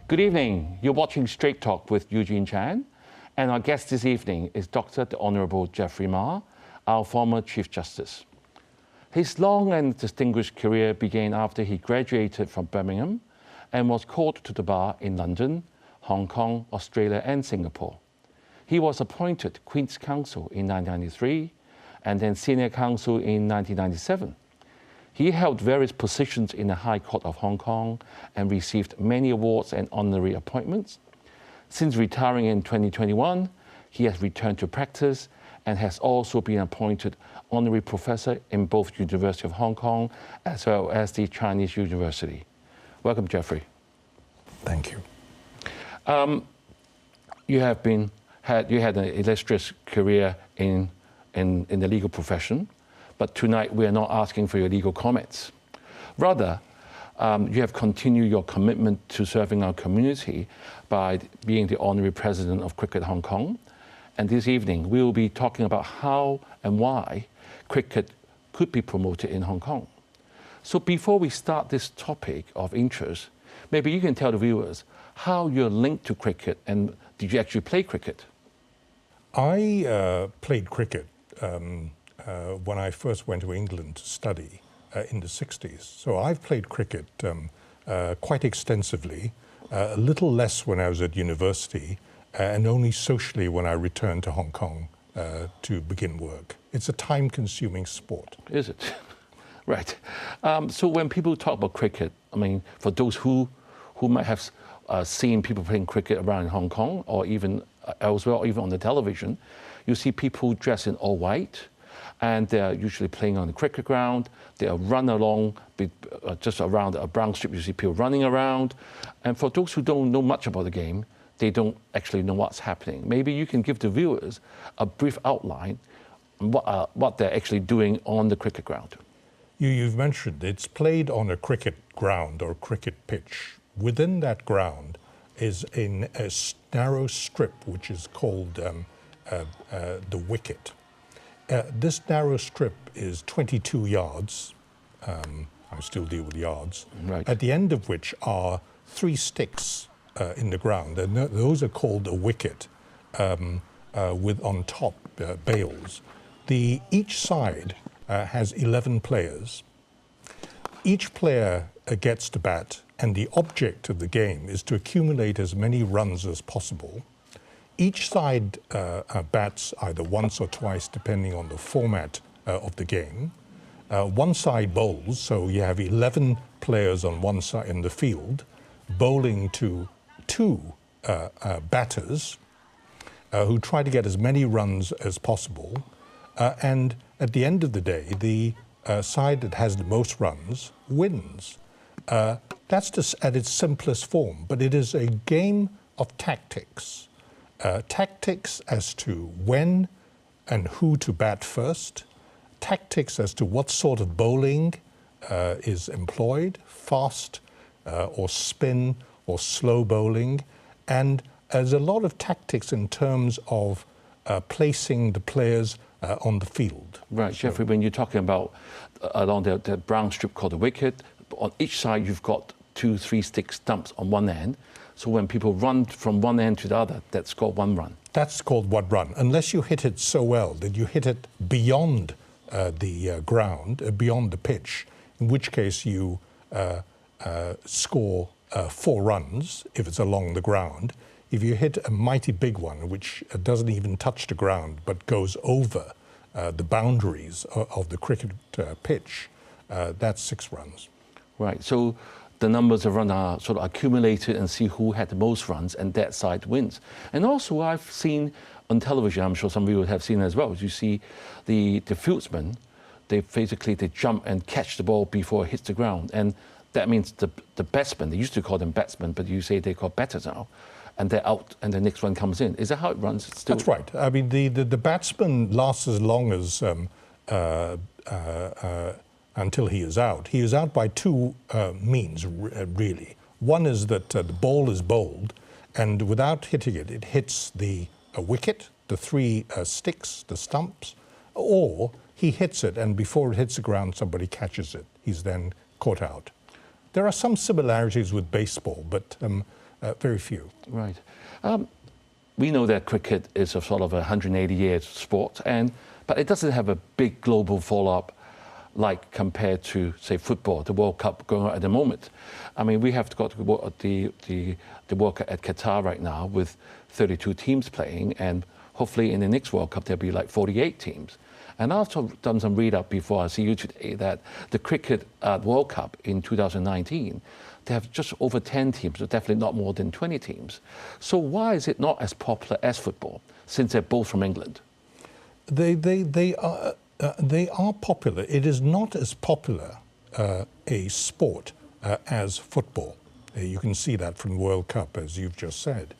Good evening. You're watching Straight Talk with Eugene Chan, and our guest this evening is Dr. the Honourable Geoffrey Ma, our former Chief Justice. His long and distinguished career began after he graduated from Birmingham and was called to the bar in London, Hong Kong, Australia, and Singapore. He was appointed Queen's Counsel in 1993 and then Senior Counsel in 1997. He held various positions in the High Court of Hong Kong and received many awards and honorary appointments. Since retiring in 2021, he has returned to practice and has also been appointed honorary professor in both University of Hong Kong as well as the Chinese University. Welcome, Geoffrey. Thank you. You had an illustrious career in the legal profession, but tonight we are not asking for your legal comments. Rather, you have continued your commitment to serving our community by being the honorary president of Cricket Hong Kong. And this evening, we will be talking about how and why cricket could be promoted in Hong Kong. So before we start this topic of interest, maybe you can tell the viewers how you're linked to cricket, and did you actually play cricket? I played cricket when I first went to England to study in the 60s. So I've played cricket quite extensively, a little less when I was at university, and only socially when I returned to Hong Kong to begin work. It's a time-consuming sport. Is it? Right. So when people talk about cricket, I mean, for those who might have seen people playing cricket around in Hong Kong or even elsewhere, or even on the television, you see people dressed in all white, and they're usually playing on the cricket ground. They'll run along just around a brown strip. You see people running around. And for those who don't know much about the game, they don't actually know what's happening. Maybe you can give the viewers a brief outline on what they're actually doing on the cricket ground. You've mentioned it's played on a cricket ground or cricket pitch. Within that ground is a narrow strip which is called the wicket. This narrow strip is 22 yards. I still deal with yards. Right. At the end of which are 3 sticks in the ground, and those are called a wicket, with on top bails. Each side has 11 players. Each player gets to bat, and the object of the game is to accumulate as many runs as possible. Each side bats either once or twice, depending on the format of the game. One side bowls, so you have 11 players on one side in the field, bowling to 2 batters who try to get as many runs as possible. And at the end of the day, the side that has the most runs wins. That's just at its simplest form, but it is a game of tactics. Tactics as to when and who to bat first, tactics as to what sort of bowling is employed, fast or spin or slow bowling, and there's a lot of tactics in terms of placing the players on the field. Right, so, Geoffrey, when you're talking about along the brown strip called the wicket, on each side you've got 2-3 stick stumps on one end. So when people run from one end to the other, that's called one run. That's called one run, unless you hit it so well that you hit it beyond the ground, beyond the pitch, in which case you score 4 runs if it's along the ground. If you hit a mighty big one, which doesn't even touch the ground but goes over the boundaries of the cricket pitch, that's 6 runs. Right, so the numbers of runs are sort of accumulated and see who had the most runs, and that side wins. And also I've seen on television, I'm sure some of you have seen as well, you see the fieldsmen, they jump and catch the ball before it hits the ground. And that means the batsmen, they used to call them batsmen, but you say they call batters now, and they're out and the next one comes in. Is that how it runs? Still? That's right. I mean, the batsman lasts as long as until he is out. He is out by 2 means, really. One is that the ball is bowled, and without hitting it, it hits the wicket, the 3 sticks, the stumps, or he hits it, and before it hits the ground, somebody catches it. He's then caught out. There are some similarities with baseball, but very few. Right. We know that cricket is a sort of a 180-year sport, but it doesn't have a big global follow-up like compared to, say, football, the World Cup going on at the moment. I mean, we have got the World Cup at Qatar right now with 32 teams playing, and hopefully in the next World Cup there'll be like 48 teams. And I've done some read-up before I see you today that the cricket World Cup in 2019, they have just over 10 teams, so definitely not more than 20 teams. So why is it not as popular as football, since they're both from England? They are popular. It is not as popular a sport as football. You can see that from the World Cup, as you've just said.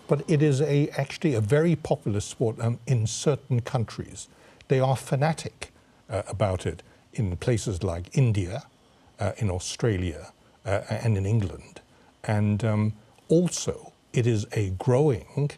But it is actually a very popular sport in certain countries. They are fanatic about it in places like India, in Australia, and in England. And also, it is a growing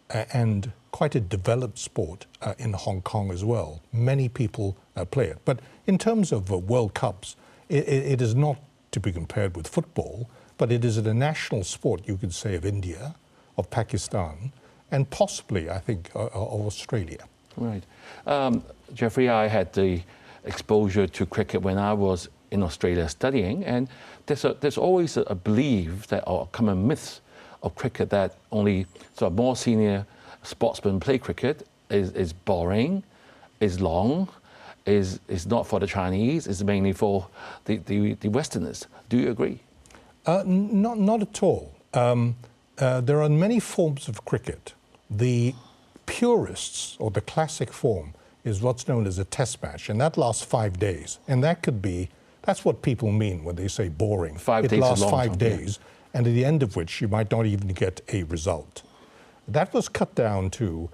and quite a developed sport in Hong Kong as well. Many people play it. But in terms of World Cups, it is not to be compared with football, but it is a national sport, you could say, of India, of Pakistan, and possibly, I think, of Australia. Right. Jeffrey, I had the exposure to cricket when I was in Australia studying, and there's always a belief that, or a common myth of cricket, that only sort of more senior sportsmen play cricket, is boring, is long, is not for the Chinese, is mainly for the Westerners. Do you agree? Not at all. There are many forms of cricket. The purists, or the classic form, is what's known as a test match, and that lasts 5 days. And that's what people mean when they say boring. 5 days it lasts 5 time, days, yeah. And at the end of which you might not even get a result. That was cut down to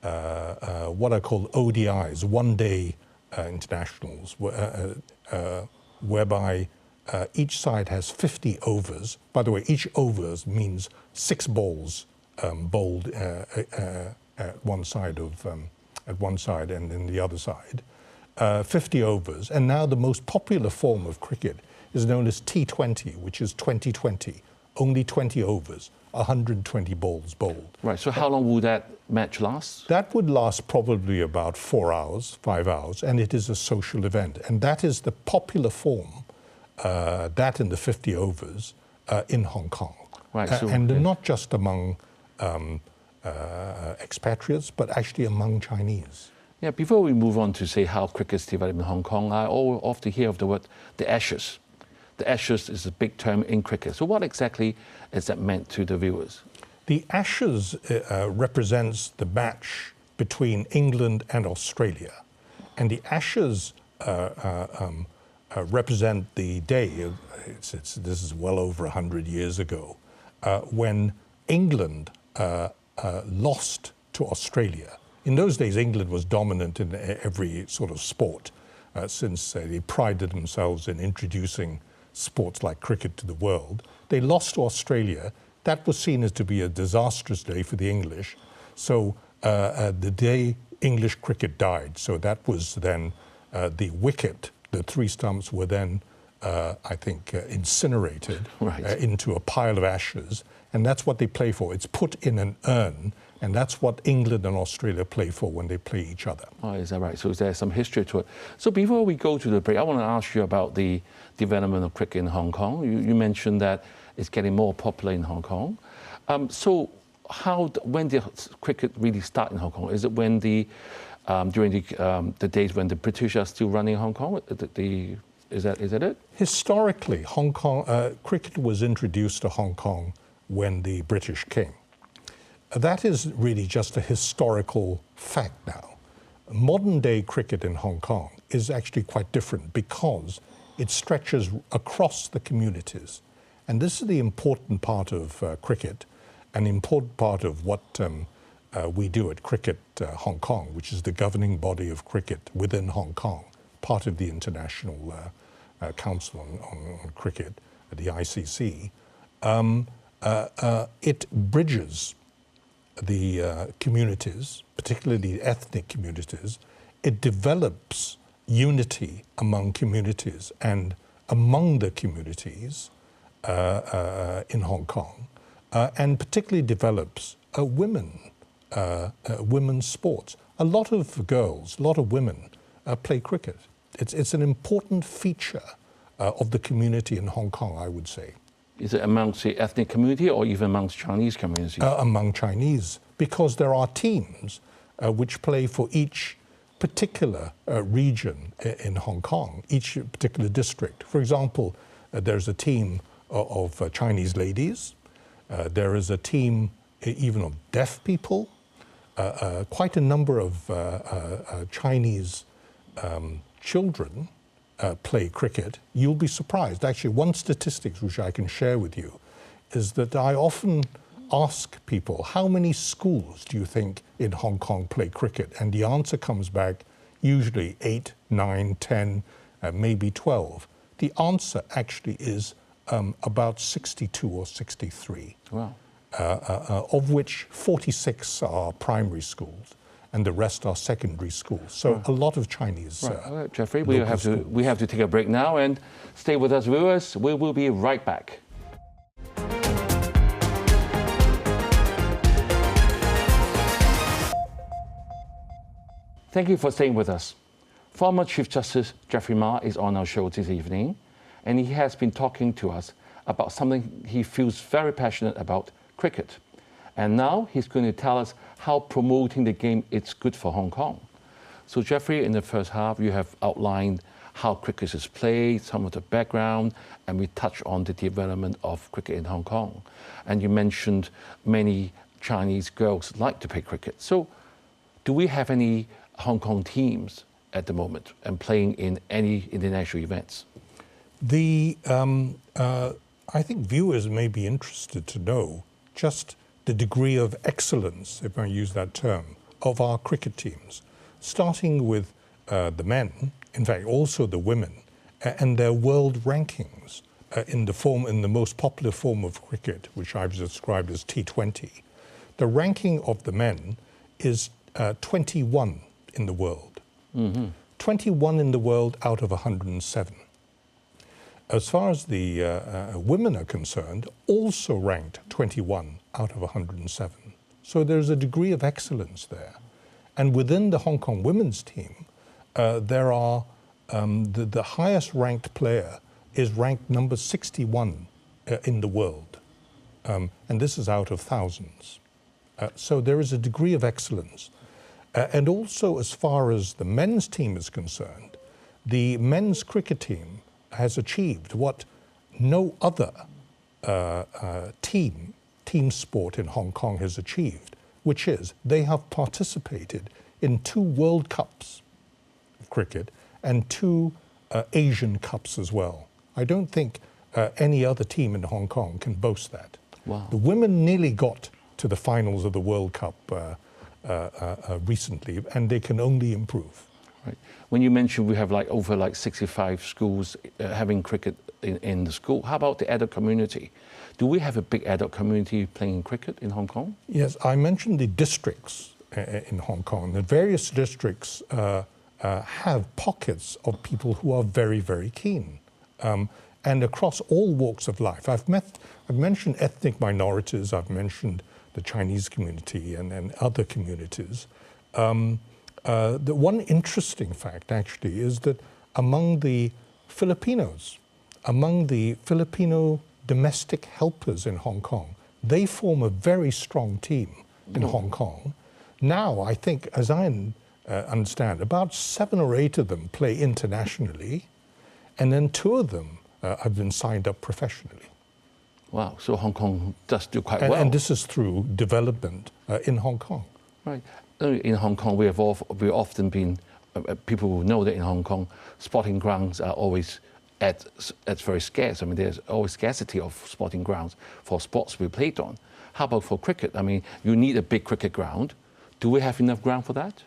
what I call ODIs, one-day internationals, whereby each side has 50 overs. By the way, each overs means 6 balls bowled at one side and then the other side. 50 overs. And now the most popular form of cricket is known as T20, which is 20-20. Only 20 overs, 120 balls bowled. Right, so how long would that match last? That would last probably about 4 hours, 5 hours, and it is a social event. And that is the popular form, that in the 50 overs, in Hong Kong. Right, and not just among expatriates, but actually among Chinese. Yeah, before we move on to say how cricket's developed in Hong Kong, I often hear of the word the Ashes. The Ashes is a big term in cricket. So what exactly is that meant to the viewers? The Ashes represents the match between England and Australia. And the Ashes represent the day, this is well over 100 years ago, when England lost to Australia. In those days, England was dominant in every sort of sport, since they prided themselves in introducing sports like cricket to the world. They lost to Australia. That was seen as to be a disastrous day for the English. So the day English cricket died, so that was then the wicket, the 3 stumps were then, I think, incinerated into a pile of ashes. And that's what they play for. It's put in an urn, and that's what England and Australia play for when they play each other. Oh, is that right? So there's some history to it. So before we go to the break, I want to ask you about the development of cricket in Hong Kong. You mentioned that it's getting more popular in Hong Kong. So when did cricket really start in Hong Kong? Is it when during the days when the British are still running Hong Kong? Is that it? Historically, Hong Kong cricket was introduced to Hong Kong when the British came. That is really just a historical fact now. Modern day cricket in Hong Kong is actually quite different because it stretches across the communities. And this is the important part of cricket, an important part of what we do at Cricket Hong Kong, which is the governing body of cricket within Hong Kong, part of the International Council on Cricket, the ICC. It bridges the communities, particularly the ethnic communities. It develops unity among communities and among the communities in Hong Kong. and particularly develops women's sports. A lot of girls, a lot of women play cricket. It's an important feature of the community in Hong Kong, I would say. Is it amongst the ethnic community or even amongst Chinese communities? Among Chinese, because there are teams which play for each particular region in Hong Kong, each particular district. For example, there's a team of Chinese ladies. There is a team even of deaf people. Quite a number of Chinese children play cricket. You'll be surprised. Actually, one statistic which I can share with you is that I often ask people, how many schools do you think in Hong Kong play cricket? And the answer comes back usually 8, 9, 10, maybe 12. The answer actually is about 62 or 63. Wow. Of which 46 are primary schools and the rest are secondary schools. So a lot of Chinese. Right. Jeffrey, we have to take a break now, and stay with us, viewers. We will be right back. Thank you for staying with us. Former Chief Justice Jeffrey Ma is on our show this evening, and he has been talking to us about something he feels very passionate about, cricket. And now he's going to tell us how promoting the game is good for Hong Kong. So Jeffrey, in the first half, you have outlined how cricket is played, some of the background, and we touched on the development of cricket in Hong Kong. And you mentioned many Chinese girls like to play cricket. So do we have any Hong Kong teams at the moment and playing in any international events? I think viewers may be interested to know just the degree of excellence, if I use that term, of our cricket teams, starting with the men, in fact also the women, and their world rankings in the most popular form of cricket, which I've described as T20. The ranking of the men is 21 in the world. 21 in the world out of 107. As far as the women are concerned, also ranked 21 out of 107. So there's a degree of excellence there. And within the Hong Kong women's team, there are the highest ranked player is ranked number 61 in the world. And this is out of thousands. So there is a degree of excellence. And also, as far as the men's team is concerned, the men's cricket team has achieved what no other team sport in Hong Kong has achieved, which is they have participated in 2 World Cups of cricket and 2 Asian Cups as well. I don't think any other team in Hong Kong can boast that. Wow. The women nearly got to the finals of the World Cup recently, and they can only improve. Right. When you mentioned we have over 65 schools having cricket in the school, how about the adult community? Do we have a big adult community playing cricket in Hong Kong? Yes, I mentioned the districts in Hong Kong. The various districts have pockets of people who are very, very keen. And across all walks of life. I've mentioned ethnic minorities, I've mentioned the Chinese community and other communities. The one interesting fact, actually, is that among the Filipinos, among the Filipino domestic helpers in Hong Kong, they form a very strong team in Hong Kong. Now, I think, as I understand, about 7 or 8 of them play internationally, and then 2 of them have been signed up professionally. Wow, so Hong Kong does do quite well. And this is through development in Hong Kong. Right. In Hong Kong, we've often been, people will know that in Hong Kong, sporting grounds are always very scarce. I mean, there's always scarcity of sporting grounds for sports we played on. How about for cricket? I mean, you need a big cricket ground. Do we have enough ground for that?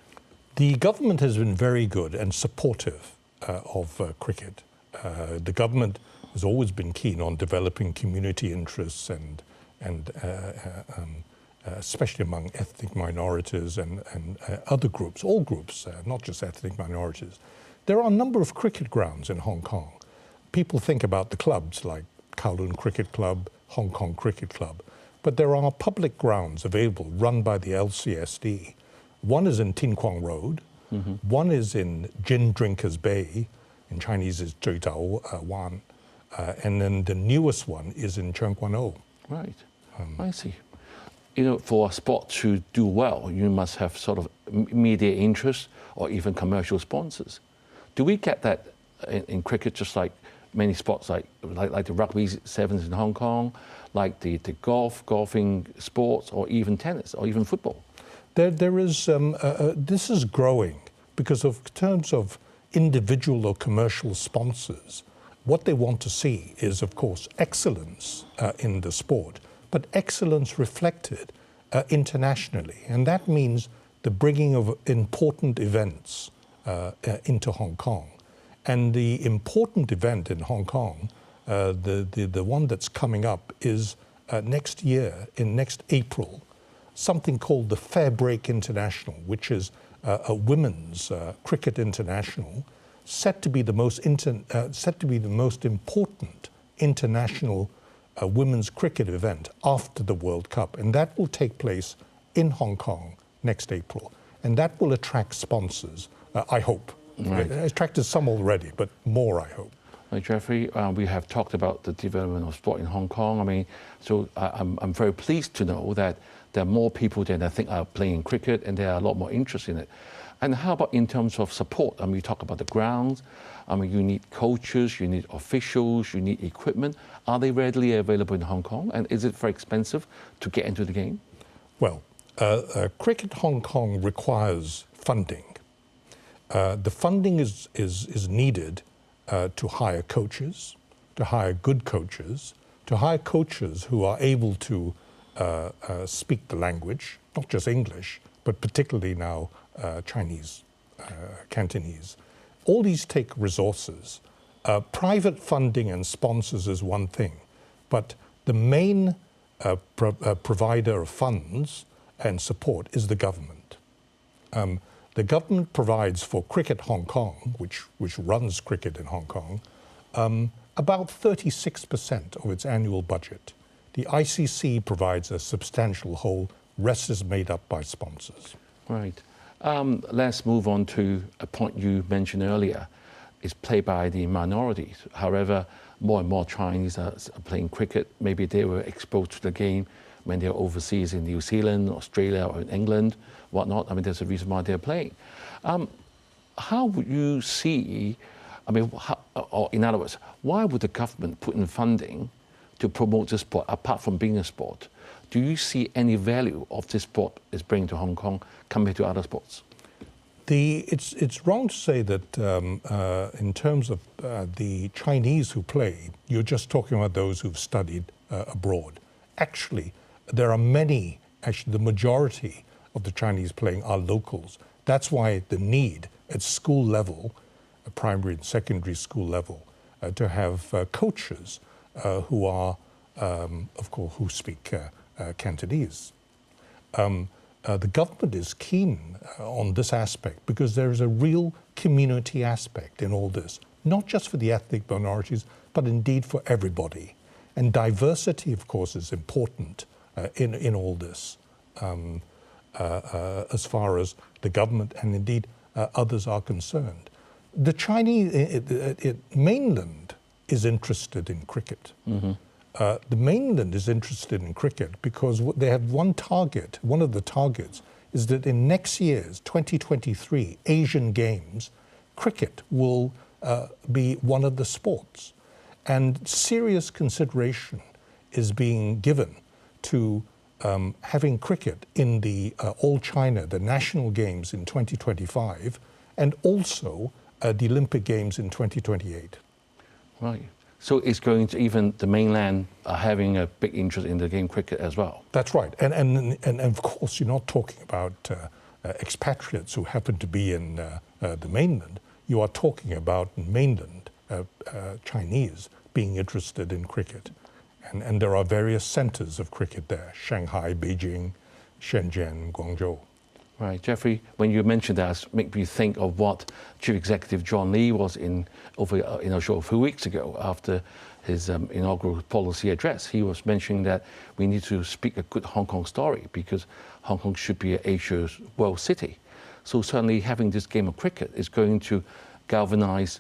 The government has been very good and supportive of cricket. The government has always been keen on developing community interests and especially among ethnic minorities and other groups, all groups, not just ethnic minorities. There are a number of cricket grounds in Hong Kong. People think about the clubs like Kowloon Cricket Club, Hong Kong Cricket Club, but there are public grounds available run by the LCSD. One is in Tin Kwong Road, one is in Gin Drinkers Bay, in Chinese is Zhui Zhao Wan, and then the newest one is in Cheung Kwan O. Right, I see. You know, for a sport to do well, you must have sort of media interest or even commercial sponsors. Do we get that in cricket, just like many sports, like the rugby sevens in Hong Kong, like the golfing sports, or even tennis, or even football? There is, this is growing because of terms of individual or commercial sponsors. What they want to see is, of course, excellence in the sport, but excellence reflected internationally. And that means the bringing of important events into Hong Kong. And the important event in Hong Kong, the one that's coming up, is next year, in next April, something called the Fair Break International, which is a women's cricket international, set to be the most important international women's cricket event after the World Cup, and that will take place in Hong Kong next April, and that will attract sponsors, I hope. Right. It attracted some already, but more, I hope. Jeffrey, we have talked about the development of sport in Hong Kong. I mean, so I'm very pleased to know that there are more people than I think are playing cricket, and there are a lot more interest in it. And how about in terms of support? I mean, you talk about the grounds. I mean, you need coaches, you need officials, you need equipment. Are they readily available in Hong Kong? And is it very expensive to get into the game? Well, Cricket Hong Kong requires funding. The funding is needed to hire coaches, to hire good coaches, to hire coaches who are able to speak the language, not just English, but particularly now Chinese, Cantonese. All these take resources. Private funding and sponsors is one thing, but the main provider of funds and support is the government. The government provides for Cricket Hong Kong, which runs cricket in Hong Kong, about 36% of its annual budget. The ICC provides a substantial whole, rest is made up by sponsors. Right. Let's move on to a point you mentioned earlier. It's played by the minorities. However, more and more Chinese are playing cricket. Maybe they were exposed to the game when they're overseas in New Zealand, Australia, or in England, whatnot. I mean, there's a reason why they're playing. How would you see, I mean, or in other words, why would the government put in funding to promote this sport, apart from being a sport? Do you see any value of this sport is bringing to Hong Kong compared to other sports? It's wrong to say that in terms of the Chinese who play, you're just talking about those who've studied abroad. Actually, there are many, actually the majority of the Chinese playing are locals. That's why the need at school level, primary and secondary school level, to have coaches who are, of course, who speak Cantonese. The government is keen on this aspect because there is a real community aspect in all this, not just for the ethnic minorities, but indeed for everybody. And diversity, of course, is important in all this, as far as the government and indeed others are concerned. The Chinese mainland is interested in cricket. Mm-hmm. The mainland is interested in cricket because they have one target. One of the targets is that in next year's 2023 Asian Games, cricket will be one of the sports. And serious consideration is being given to having cricket in the All China, the national games in 2025, and also the Olympic Games in 2028. Right. So it's going to, even the mainland are having a big interest in the game cricket as well. That's right. And of course, you're not talking about expatriates who happen to be in the mainland. You are talking about mainland Chinese being interested in cricket. And there are various centers of cricket there: Shanghai, Beijing, Shenzhen, Guangzhou. Right, Jeffrey, when you mentioned that, it made me think of what Chief Executive John Lee was in over a show a few weeks ago after his inaugural policy address, he was mentioning that we need to speak a good Hong Kong story because Hong Kong should be Asia's world city. So certainly having this game of cricket is going to galvanize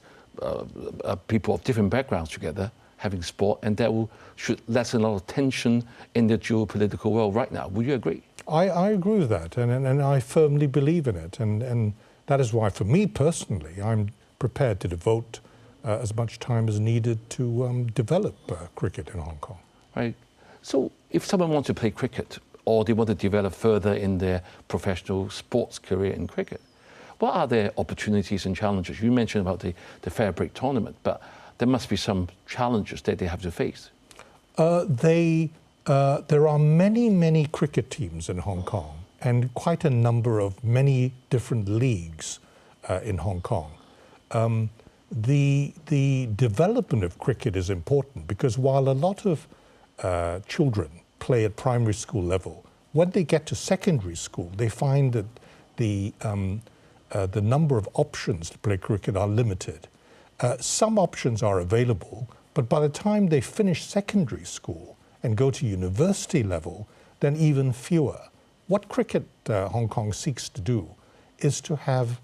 people of different backgrounds together, having sport, and that should lessen a lot of tension in the geopolitical world right now. Would you agree? I agree with that, and I firmly believe in it, and that is why, for me personally, I'm prepared to devote as much time as needed to develop cricket in Hong Kong. Right. So if someone wants to play cricket or they want to develop further in their professional sports career in cricket, what are their opportunities and challenges? You mentioned about the fair break tournament, but there must be some challenges that they have to face. There are many cricket teams in Hong Kong and quite a number of many different leagues in Hong Kong. The development of cricket is important because while a lot of children play at primary school level, when they get to secondary school, they find that the number of options to play cricket are limited. Some options are available, but by the time they finish secondary school and go to university level, then even fewer. What Cricket Hong Kong seeks to do is to have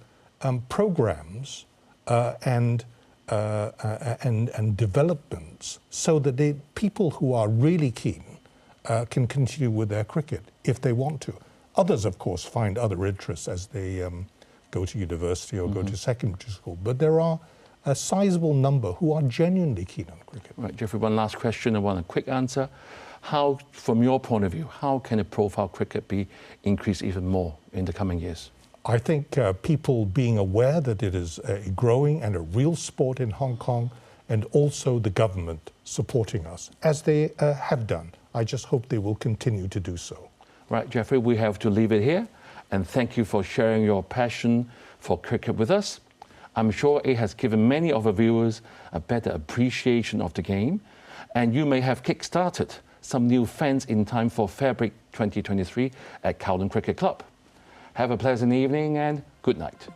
programs and developments so that people who are really keen can continue with their cricket if they want to. Others, of course, find other interests as they go to university or go to secondary school, but there are a sizable number who are genuinely keen on cricket. Right, Jeffrey, one last question. I want a quick answer. How, from your point of view, how can a profile cricket be increased even more in the coming years? I think people being aware that it is a growing and a real sport in Hong Kong, and also the government supporting us, as they have done. I just hope they will continue to do so. Right, Jeffrey, we have to leave it here. And thank you for sharing your passion for cricket with us. I'm sure it has given many of our viewers a better appreciation of the game. And you may have kick-started some new fans in time for Fairbreak 2023 at Kowloon Cricket Club. Have a pleasant evening and good night.